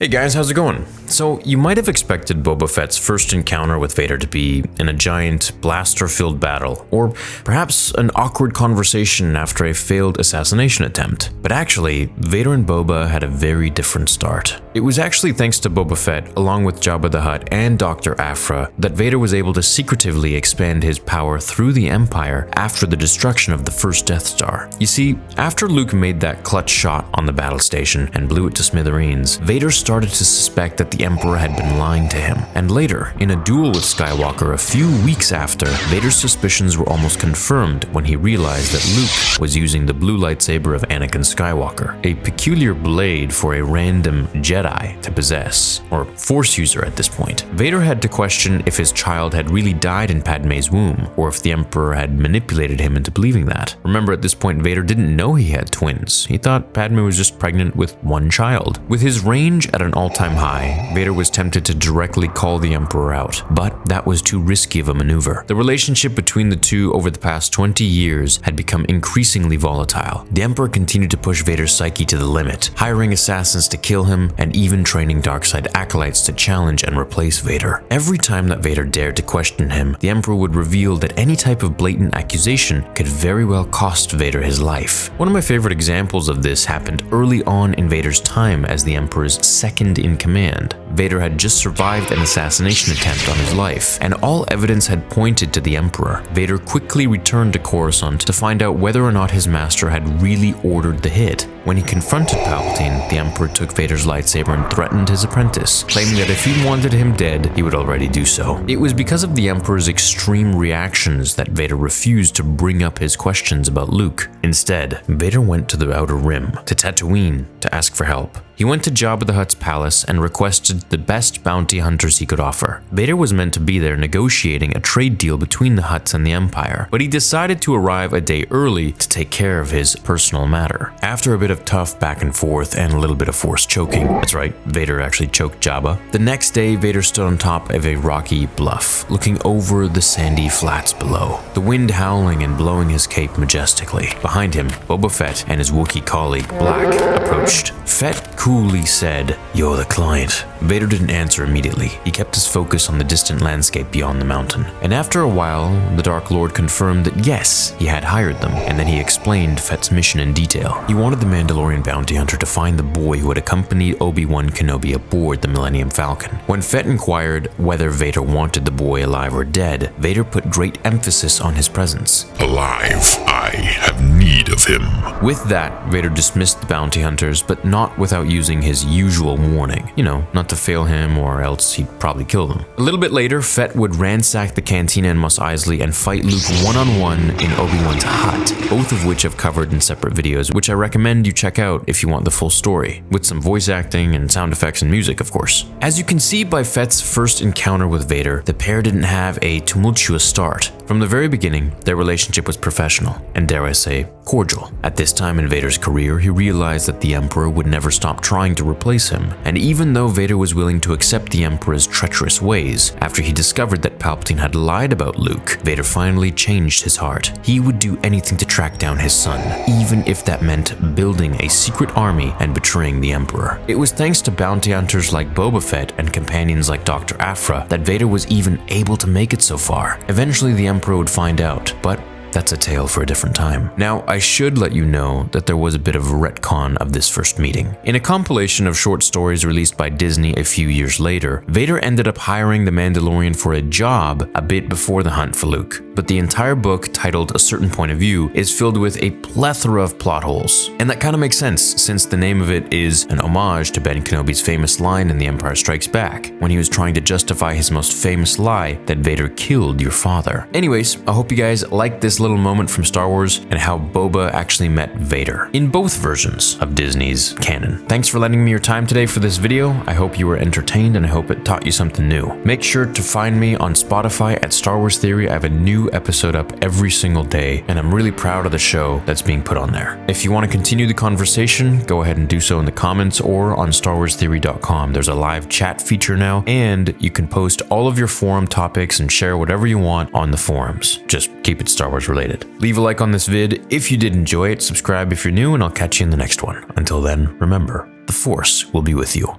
Hey guys, how's it going? So, you might have expected Boba Fett's first encounter with Vader to be in a giant, blaster-filled battle, or perhaps an awkward conversation after a failed assassination attempt. But actually, Vader and Boba had a very different start. It was actually thanks to Boba Fett, along with Jabba the Hutt and Dr. Aphra, that Vader was able to secretively expand his power through the Empire after the destruction of the first Death Star. You see, after Luke made that clutch shot on the battle station and blew it to smithereens, Vader started to suspect that the Emperor had been lying to him. And later, in a duel with Skywalker a few weeks after, Vader's suspicions were almost confirmed when he realized that Luke was using the blue lightsaber of Anakin Skywalker, a peculiar blade for a random Jedi to possess, or Force user at this point. Vader had to question if his child had really died in Padme's womb, or if the Emperor had manipulated him into believing that. Remember, at this point, Vader didn't know he had twins. He thought Padme was just pregnant with one child. With his range at an all-time high, Vader was tempted to directly call the Emperor out, but that was too risky of a maneuver. The relationship between the two over the past 20 years had become increasingly volatile. The Emperor continued to push Vader's psyche to the limit, hiring assassins to kill him and even training darkside acolytes to challenge and replace Vader. Every time that Vader dared to question him, the Emperor would reveal that any type of blatant accusation could very well cost Vader his life. One of my favorite examples of this happened early on in Vader's time as the Emperor's second in command. Vader had just survived an assassination attempt on his life, and all evidence had pointed to the Emperor. Vader quickly returned to Coruscant to find out whether or not his master had really ordered the hit. When he confronted Palpatine, the Emperor took Vader's lightsaber and threatened his apprentice, claiming that if he wanted him dead, he would already do so. It was because of the Emperor's extreme reactions that Vader refused to bring up his questions about Luke. Instead, Vader went to the Outer Rim, to Tatooine, to ask for help. He went to Jabba the Hutt's palace and requested the best bounty hunters he could offer. Vader was meant to be there negotiating a trade deal between the Hutts and the Empire, but he decided to arrive a day early to take care of his personal matter. After a bit of tough back and forth and a little bit of Force choking, that's right, Vader actually choked Jabba. The next day, Vader stood on top of a rocky bluff, looking over the sandy flats below, the wind howling and blowing his cape majestically. Behind him, Boba Fett and his Wookiee colleague, Black, approached. Fett coolly said, "You're the client." Vader didn't answer immediately. He kept his focus on the distant landscape beyond the mountain. And after a while, the Dark Lord confirmed that yes, he had hired them, and then he explained Fett's mission in detail. He wanted the Mandalorian bounty hunter to find the boy who had accompanied Obi-Wan Kenobi aboard the Millennium Falcon. When Fett inquired whether Vader wanted the boy alive or dead, Vader put great emphasis on his presence. "Alive, I have need of him." With that, Vader dismissed the bounty hunters, but not without using his usual warning. You know, not to fail him or else he'd probably kill them. A little bit later, Fett would ransack the cantina in Mos Eisley and fight Luke one-on-one in Obi-Wan's hut, both of which I've covered in separate videos, which I recommend you check out if you want the full story, with some voice acting and sound effects and music, of course. As you can see by Fett's first encounter with Vader, the pair didn't have a tumultuous start. From the very beginning, their relationship was professional, and dare I say, cordial. At this time in Vader's career, he realized that the Emperor would never stop trying to replace him, and even though Vader was willing to accept the Emperor's treacherous ways, after he discovered that Palpatine had lied about Luke, Vader finally changed his heart. He would do anything to track down his son, even if that meant building a secret army and betraying the Emperor. It was thanks to bounty hunters like Boba Fett and companions like Dr. Aphra that Vader was even able to make it so far. Eventually the Emperor would find out, but that's a tale for a different time. Now, I should let you know that there was a bit of a retcon of this first meeting. In a compilation of short stories released by Disney a few years later, Vader ended up hiring the Mandalorian for a job a bit before the hunt for Luke. But the entire book, titled A Certain Point of View, is filled with a plethora of plot holes. And that kind of makes sense, since the name of it is an homage to Ben Kenobi's famous line in The Empire Strikes Back, when he was trying to justify his most famous lie, that Vader killed your father. Anyways, I hope you guys liked this little moment from Star Wars and how Boba actually met Vader in both versions of Disney's canon. Thanks for lending me your time today for this video. I hope you were entertained and I hope it taught you something new. Make sure to find me on Spotify at Star Wars Theory. I have a new episode up every single day and I'm really proud of the show that's being put on there. If you want to continue the conversation, go ahead and do so in the comments or on StarWarsTheory.com. There's a live chat feature now and you can post all of your forum topics and share whatever you want on the forums. Just keep it Star Wars related. Leave a like on this vid if you did enjoy it, subscribe if you're new, and I'll catch you in the next one. Until then, remember, the Force will be with you.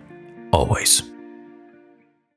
always.